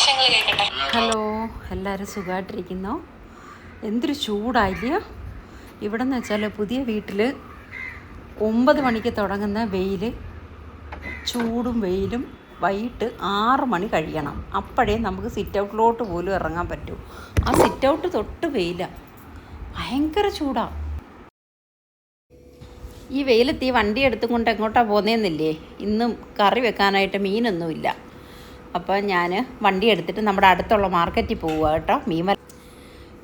വിശേഷങ്ങൾ കേൾക്കട്ടെ. ഹലോ, എല്ലാവരും സുഖമായിട്ടിരിക്കുന്നോ? എന്തൊരു ചൂടായില്ലയോ ഇവിടെ എന്ന് വെച്ചാൽ. പുതിയ വീട്ടിൽ 9 മണിക്ക് തുടങ്ങുന്ന വെയിൽ, ചൂടും വെയിലും വൈകിട്ട് 6 മണി കഴിയണം. അപ്പോഴേ നമുക്ക് സിറ്റ് ഔട്ടിലോട്ട് പോലും ഇറങ്ങാൻ പറ്റൂ. ആ സിറ്റ് ഔട്ട് തൊട്ട് വെയിലാണ്, ഭയങ്കര ചൂടാണ്. ഈ വെയിലത്ത് ഈ വണ്ടി എടുത്തുകൊണ്ട് എങ്ങോട്ടാണ് പോകുന്നതെന്നില്ലേ? ഇന്നും കറി വെക്കാനായിട്ട് മീനൊന്നുമില്ല. അപ്പോൾ ഞാൻ വണ്ടി എടുത്തിട്ട് നമ്മുടെ അടുത്തുള്ള മാർക്കറ്റിൽ പോവുക കേട്ടോ.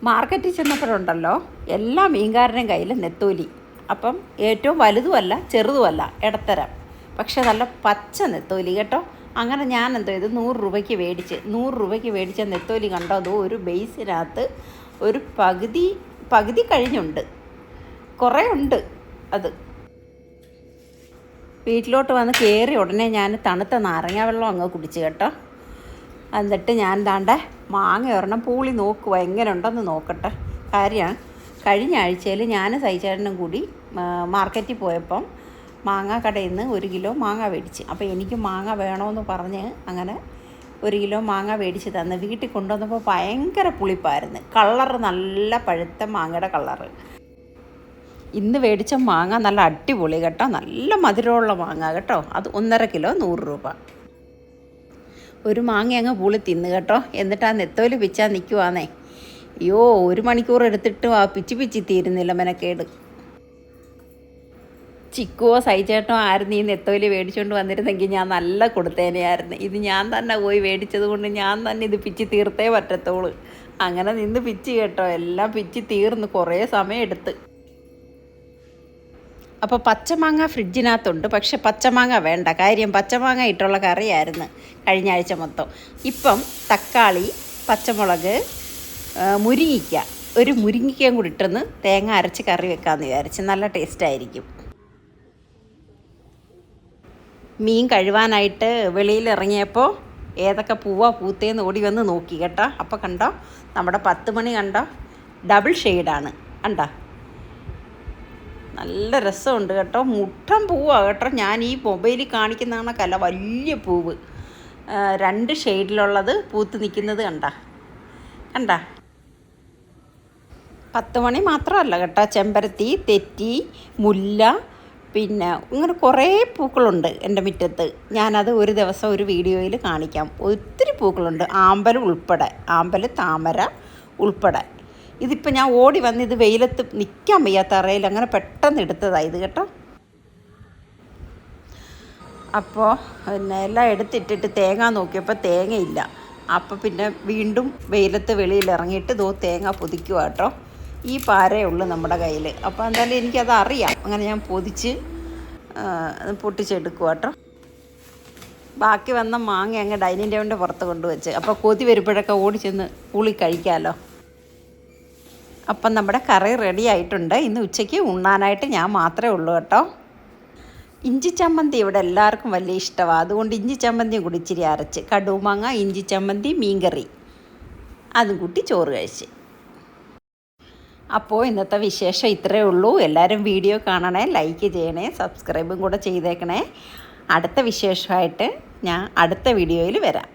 മാർക്കറ്റിൽ ചെന്നപ്പോഴുണ്ടല്ലോ, എല്ലാ മീൻകാരൻ്റെയും കയ്യിൽ നെത്തോലി. അപ്പം ഏറ്റവും വലുതുമല്ല ചെറുതുമല്ല, ഇടത്തരം, പക്ഷേ നല്ല പച്ച നെത്തോലി കേട്ടോ. അങ്ങനെ ഞാൻ എന്തോ ഇത് 100 രൂപയ്ക്ക് മേടിച്ച നെത്തോലി കണ്ടോ. അതോ ഒരു ബേസിനകത്ത് ഒരു പകുതി കഴിഞ്ഞുണ്ട്, കുറേ ഉണ്ട്. അത് വീട്ടിലോട്ട് വന്ന് കയറി ഉടനെ ഞാൻ തണുത്ത നാരങ്ങ വെള്ളം അങ്ങ് കുടിച്ച് കേട്ടോ. എന്നിട്ട് ഞാൻ ദാണ്ടെ മാങ്ങ ഒരെണ്ണം പൂളി നോക്കുക, എങ്ങനെ ഉണ്ടെന്ന് നോക്കട്ടെ. കാര്യം കഴിഞ്ഞ ആഴ്ചയിൽ ഞാൻ സൈചേട്ടനും കൂടി മാർക്കറ്റിൽ പോയപ്പം മാങ്ങ കടയിൽ നിന്ന് 1 കിലോ മാങ്ങ മേടിച്ച്. അപ്പോൾ എനിക്ക് മാങ്ങ വേണമെന്ന് പറഞ്ഞ് അങ്ങനെ 1 കിലോ മാങ്ങ മേടിച്ച് തന്ന്. വീട്ടിൽ കൊണ്ടുവന്നപ്പോൾ ഭയങ്കര പുളിപ്പായിരുന്നു. കളറ് നല്ല പഴുത്ത മാങ്ങയുടെ കളറ്. ഇന്ന് മേടിച്ച മാങ്ങ നല്ല അടിപൊളി കേട്ടോ, നല്ല മധുരമുള്ള മാങ്ങ കേട്ടോ. അത് 1.5 കിലോ 100 രൂപ. ഒരു മാങ്ങ അങ്ങ് പുളി തിന്ന് കേട്ടോ. എന്നിട്ട് ആ നെത്തോലി പിച്ചാൻ നിൽക്കുവാന്നേ. അയ്യോ, 1 മണിക്കൂർ എടുത്തിട്ടും ആ പിച്ചി തീരുന്നില്ല, മെനക്കേട്. ചിക്കുവോ സൈചേട്ടനോ ആയിരുന്നു ഈ നെത്തോലി മേടിച്ചുകൊണ്ട് വന്നിരുന്നെങ്കിൽ ഞാൻ നല്ല കൊടുത്തേനെയായിരുന്നു. ഇത് ഞാൻ തന്നെ പോയി മേടിച്ചത് കൊണ്ട് ഞാൻ തന്നെ ഇത് പിച്ചി തീർത്തേ പറ്റത്തുള്ളൂ. അങ്ങനെ നിന്ന് പിച്ചി കേട്ടോ, എല്ലാം പിച്ചി തീർന്ന് കുറേ സമയം എടുത്ത്. അപ്പോൾ പച്ചമാങ്ങ ഫ്രിഡ്ജിനകത്തുണ്ട്, പക്ഷെ പച്ചമാങ്ങ വേണ്ട. കാര്യം പച്ചമാങ്ങ ഇട്ടുള്ള കറിയായിരുന്നു കഴിഞ്ഞ ആഴ്ച മൊത്തം. ഇപ്പം തക്കാളി, പച്ചമുളക്, ഒരു മുരിങ്ങയ്ക്കയും കൂടി ഇട്ടെന്ന് തേങ്ങ അരച്ച് കറി വെക്കാമെന്ന് വിചാരിച്ച്. നല്ല ടേസ്റ്റായിരിക്കും. മീൻ കഴുകാനായിട്ട് വെളിയിലിറങ്ങിയപ്പോൾ ഏതൊക്കെ പൂത്തേന്ന് ഓടി വന്ന് നോക്കി കേട്ടോ. അപ്പോൾ കണ്ടോ, നമ്മുടെ 10 മണി കണ്ടോ, ഡബിൾ ഷെയ്ഡാണ് കണ്ടോ. നല്ല രസമുണ്ട് കേട്ടോ. മുട്ടം പൂവാണ് കേട്ടോ. ഞാൻ ഈ മൊബൈലിൽ കാണിക്കുന്ന കണക്കല്ല, വലിയ പൂവ്, 2 ഷെയ്ഡിലുള്ളത് പൂത്ത് നിൽക്കുന്നത് കണ്ട. 10 മണി മാത്രമല്ല കേട്ടോ, ചെമ്പരത്തി, തെറ്റി, മുല്ല, പിന്നെ ഇങ്ങനെ കുറേ പൂക്കളുണ്ട് എൻ്റെ മുറ്റത്ത്. ഞാനത് ഒരു ദിവസം ഒരു വീഡിയോയിൽ കാണിക്കാം. ഒത്തിരി പൂക്കളുണ്ട്, ആമ്പൽ, താമര ഉൾപ്പെടെ. ഇതിപ്പോൾ ഞാൻ ഓടി വന്ന് ഇത് വെയിലത്ത് നിൽക്കാൻ വയ്യാത്ത അറയിൽ അങ്ങനെ പെട്ടെന്ന് എടുത്തതാണ് ഇത് കേട്ടോ. അപ്പോൾ പിന്നെ എല്ലാം എടുത്തിട്ടിട്ട് തേങ്ങ നോക്കിയപ്പോൾ തേങ്ങയില്ല. അപ്പോൾ പിന്നെ വീണ്ടും വെളിയിൽ ഇറങ്ങിയിട്ട് തേങ്ങ പൊതിക്കുക കേട്ടോ. ഈ പാരയേ ഉള്ളൂ നമ്മുടെ കയ്യിൽ. അപ്പോൾ എന്തായാലും എനിക്കത് അറിയാം. അങ്ങനെ ഞാൻ പൊട്ടിച്ചെടുക്കുക കേട്ടോ. ബാക്കി വന്ന മാങ്ങ അങ്ങ് ഡൈനിങ് ടേബിളിൻ്റെ പുറത്ത് കൊണ്ടുവച്ച്. അപ്പോൾ കൊതി വരുമ്പോഴൊക്കെ ഓടി ചെന്ന് പുളി കഴിക്കാമല്ലോ. അപ്പം നമ്മുടെ കറി റെഡി ആയിട്ടുണ്ട്. ഇന്ന് ഉച്ചയ്ക്ക് ഉണ്ണാനായിട്ട് ഞാൻ മാത്രമേ ഉള്ളൂ കേട്ടോ. ഇഞ്ചി ചമ്മന്തി ഇവിടെ എല്ലാവർക്കും വലിയ ഇഷ്ടമാണ്. അതുകൊണ്ട് ഇഞ്ചി ചമ്മന്തിയും കൂടി ഇച്ചിരി അരച്ച്, കടുമാങ്ങ, ഇഞ്ചി ചമ്മന്തി, മീൻകറി, അതും കൂട്ടി ചോറ് കഴിച്ച്. അപ്പോൾ ഇന്നത്തെ വിശേഷം ഇത്രയേ ഉള്ളൂ. എല്ലാവരും വീഡിയോ കാണണേ, ലൈക്ക് ചെയ്യണേ, സബ്സ്ക്രൈബും കൂടെ ചെയ്തേക്കണേ. അടുത്ത വിശേഷമായിട്ട് ഞാൻ അടുത്ത വീഡിയോയിൽ വരാം.